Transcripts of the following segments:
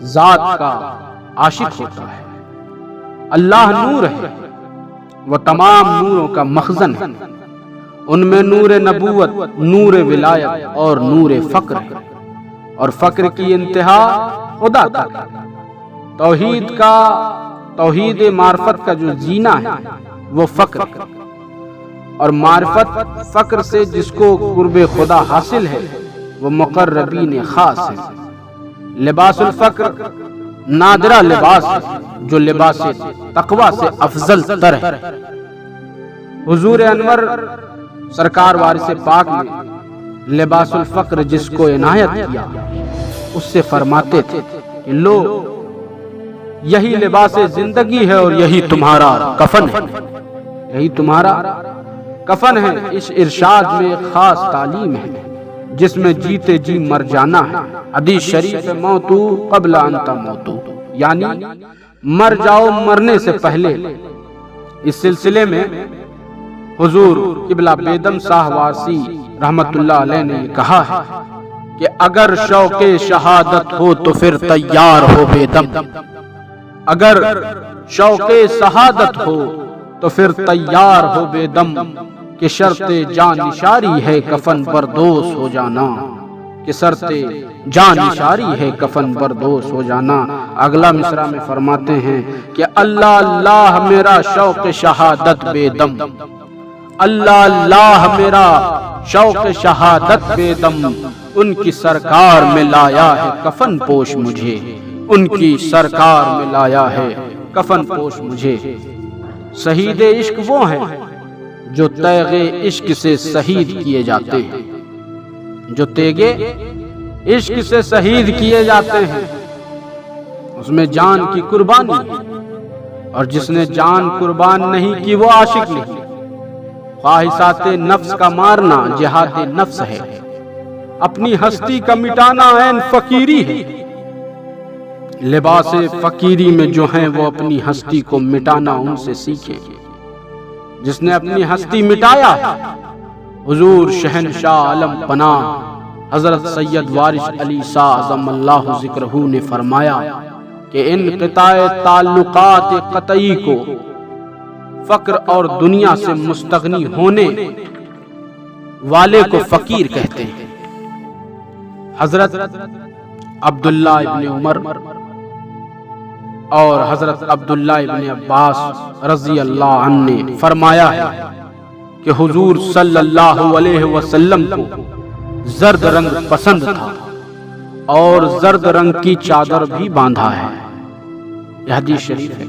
ذات کا عاشق ہوتا ہے۔ اللہ نور ہے، وہ تمام نوروں کا مخزن ہے۔ ان میں نور نبوت، نور ولایت اور نور فقر ہے، اور فقر کی انتہا خدا تک ہے۔ توحید معرفت کا جو زینہ ہے وہ فقر ہے، اور معرفت فقر سے جس کو قرب خدا حاصل ہے وہ مقربین خاص ہے۔ لباس الفقر نادرہ لباس ہے جو لباس تقوی سے افضل تر ہے۔ حضور انور سرکار وارث پاک نے لباس الفقر جس کو عنایت کیا اس سے فرماتے تھے کہ لو، یہی لباس زندگی ہے اور یہی تمہارا کفن ہے، یہی تمہارا کفن ہے۔ اس ارشاد میں ایک خاص تعلیم ہے جس میں جیتے جی مر جانا ہے۔ حدیث شریف موتو قبل ان تموتو، یعنی مر جاؤ مرنے سے پہلے۔ اس سلسلے میں حضور قبلہ بیدم شاہ وارسی رحمت اللہ علیہ نے کہا ہے کہ اگر شوق شہادت ہو تو پھر تیار ہو بیدم، اگر شوق شہادت ہو تو پھر تیار ہو بیدم، کہ شرط جان نشاری ہے کفن بردوش ہو جانا، کہ شرط جان نشاری ہے کفن بردوش ہو جانا۔ اگلا مصرع میں فرماتے ہیں کہ اللہ اللہ میرا شوق شہادت بیدم، اللہ اللہ میرا شوق شہادت بیدم، ان کی سرکار میں لایا ہے کفن پوش مجھے، ان کی سرکار میں لایا ہے کفن پوش مجھے۔ شہید عشق وہ ہیں جو تیغ عشق سے شہید کیے جاتے ہیں، جو تیغ عشق سے شہید کیے جاتے ہیں، اس میں جان کی قربانی ہے، اور جس نے جان قربان نہیں کی وہ عاشق نہیں۔ خواہشات نفس کا مارنا جہاد نفس ہے، اپنی ہستی کا مٹانا عین فقیری ہے۔ لباس فقیری میں جو ہیں وہ اپنی ہستی کو مٹانا ان سے سیکھیں۔ جس نے اپنی ہستی مٹایا ہے حضور شہنشاہ عالم پناہ حضرت سید وارث علی شاہ عظم اللہ ذکرہ نے فرمایا کہ انقطاع تعلقات قطعی کو فقر اور دنیا سے مستغنی ہونے والے کو فقیر کہتے ہیں۔ حضرت عبداللہ ابن عمر اور حضرت عبداللہ ابن عباس رضی اللہ عنہ نے فرمایا ہے کہ حضور صلی اللہ علیہ وسلم کو زرد رنگ پسند تھا اور زرد رنگ کی چادر بھی باندھا ہے، یہ حدیث شریف ہے۔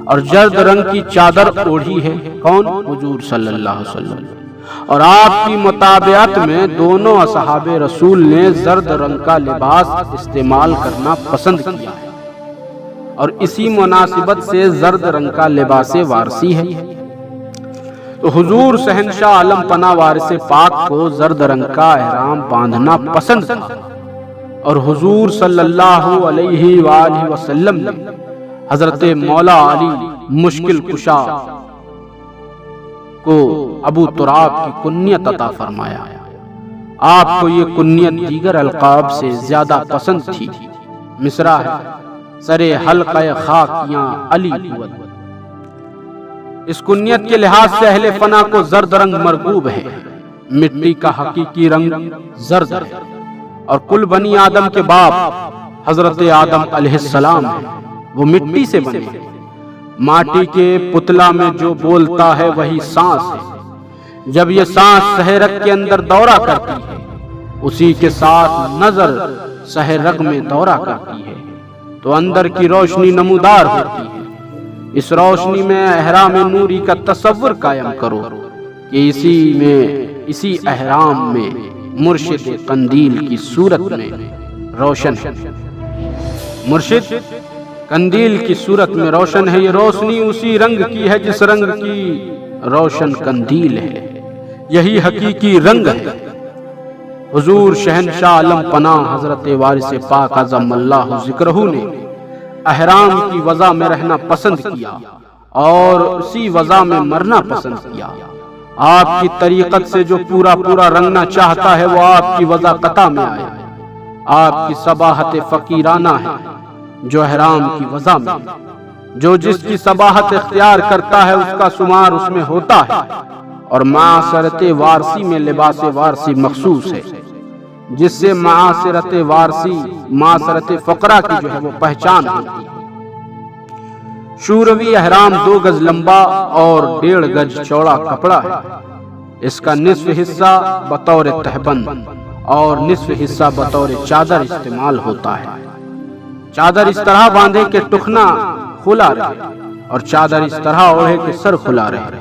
اور زرد رنگ کی چادر اوڑھی ہے کون؟ حضور صلی اللہ علیہ وسلم۔ اور آپ کی مطابعت میں دونوں اصحاب رسول نے زرد رنگ کا لباس استعمال کرنا پسند کیا ہے، اور اسی مناسبت سے زرد رنگ کا لباس وارسی ہے۔ تو حضور شہنشاہ عالم پناہ وارث پاک کو زرد رنگ کا احرام باندھنا پسند تھا، اور حضور صلی اللہ علیہ وآلہ وسلم نے حضرت مولا علی مشکل کشا کو ابو تراب کی کنیت عطا فرمایا۔ آپ کو یہ کنیت دیگر القاب سے زیادہ پسند تھی۔ مصرع ہے سرے حلقہ خاکیاں علی بود، اس کنیت کے لحاظ سے اہل فنا کو زرد رنگ مرغوب ہے۔ مٹی کا حقیقی رنگ زرد ہے، اور کل بنی آدم کے باپ حضرت آدم علیہ السلام ہے، وہ مٹی سے بنے ہیں۔ ماٹی کے پتلا میں جو بولتا ہے وہی سانس ہے۔ جب یہ سانس سہ رگ کے اندر دورہ کرتی ہے، اسی کے ساتھ نظر سہ رگ میں دورہ کرتی ہے، تو اندر کی روشنی نمودار ہوتی ہے۔ اس روشنی میں احرام نوری کا تصور قائم کرو کہ اسی احرام میں مرشد قندیل کی صورت میں روشن ہے۔ مرشد قندیل کی صورت میں روشن ہے۔ یہ روشنی اسی رنگ کی ہے جس رنگ کی روشن قندیل ہے، یہی حقیقی رنگ ہے۔ حضور شہنشاہ عالم پناہ حضرت وارث پاک عظم اللہ ذکرہ نے احرام کی وضع میں رہنا پسند کیا اور اسی وضع میں مرنا پسند کیا۔ آپ کی طریقت سے جو پورا رنگنا چاہتا ہے وہ آپ کی وضع قطع میں آئے۔ آپ کی صباحت فقیرانہ ہے، جو احرام کی وضع میں، جو جس کی صباحت اختیار کرتا ہے اس کا شمار اس میں ہوتا ہے، اور معاشرت وارسی میں لباس وارسی مخصوص ہے، جس سے معاشرت وارسی معاشرت فقرہ کی جو ہے وہ پہچان ہوتی ہے۔ شوروی احرام 2 گز لمبا اور 1.5 گز چوڑا کپڑا ہے۔ اس کا نصف حصہ بطور تہبند اور نصف حصہ بطور چادر استعمال ہوتا ہے۔ چادر اس طرح باندھے کہ ٹخنا کھلا رہے، اور چادر اس طرح اوڑھے کہ سر کھلا رہے۔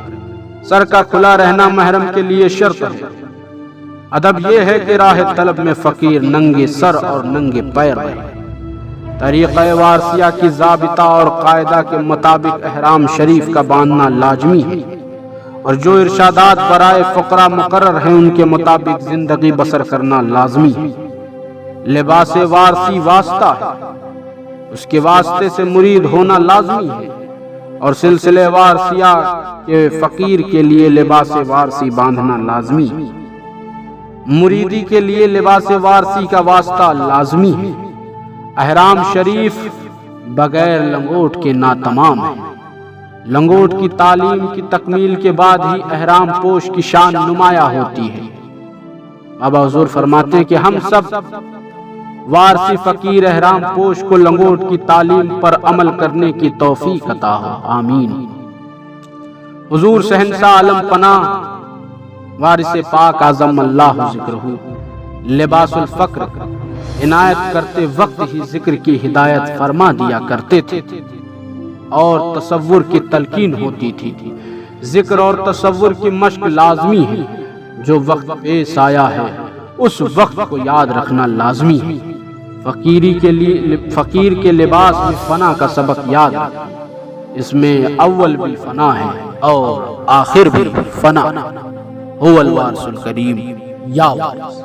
سر کا کھلا رہنا محرم کے لیے شرط ہے۔ ادب یہ ہے کہ راہ طلب میں فقیر ننگے سر اور ننگے پیر رہے۔ طریقہ وارثیہ کی ضابطہ اور قاعدہ کے مطابق احرام شریف کا باندھنا لازمی ہے، اور جو ارشادات برائے فقراء مقرر ہیں ان کے مطابق زندگی بسر کرنا لازمی ہے۔ لباس وارثی واسطہ ہے، اس کے واسطے سے مرید ہونا لازمی ہے، اور سلسلے وارثیہ کے فقیر کے لیے لباس وارثی باندھنا لازمی ہے۔ مریدی کے لیے لباس وارثی کا واسطہ لازمی ہے۔ احرام شریف بغیر لنگوٹ کے ناتمام ہے۔ لنگوٹ کی تعلیم کی تکمیل کے بعد ہی احرام پوش کی شان نمایاں ہوتی ہے۔ بابا حضور فرماتے ہیں کہ ہم سب وارثی فقیر احرام پوش کو لنگوٹ کی تعلیم پر عمل کرنے کی توفیق عطا ہو، آمین۔ حضور شہنشاہ عالم پناہ وارث پاک اعظم اللہ ذکرہ لباس الفقر عنایت کرتے وقت ہی ذکر کی ہدایت فرما دیا کرتے تھے، اور تصور کی تلقین ہوتی تھی۔ ذکر اور تصور کی مشق لازمی ہے۔ جو وقت پیش آیا ہے اس وقت کو یاد رکھنا لازمی ہے۔ فقیر کے لباس میں فنا کا سبق یاد ہے۔ اس میں اول بھی فنا ہے اور آخر بھی فنا۔ هو الوارث الکریم یا وارث۔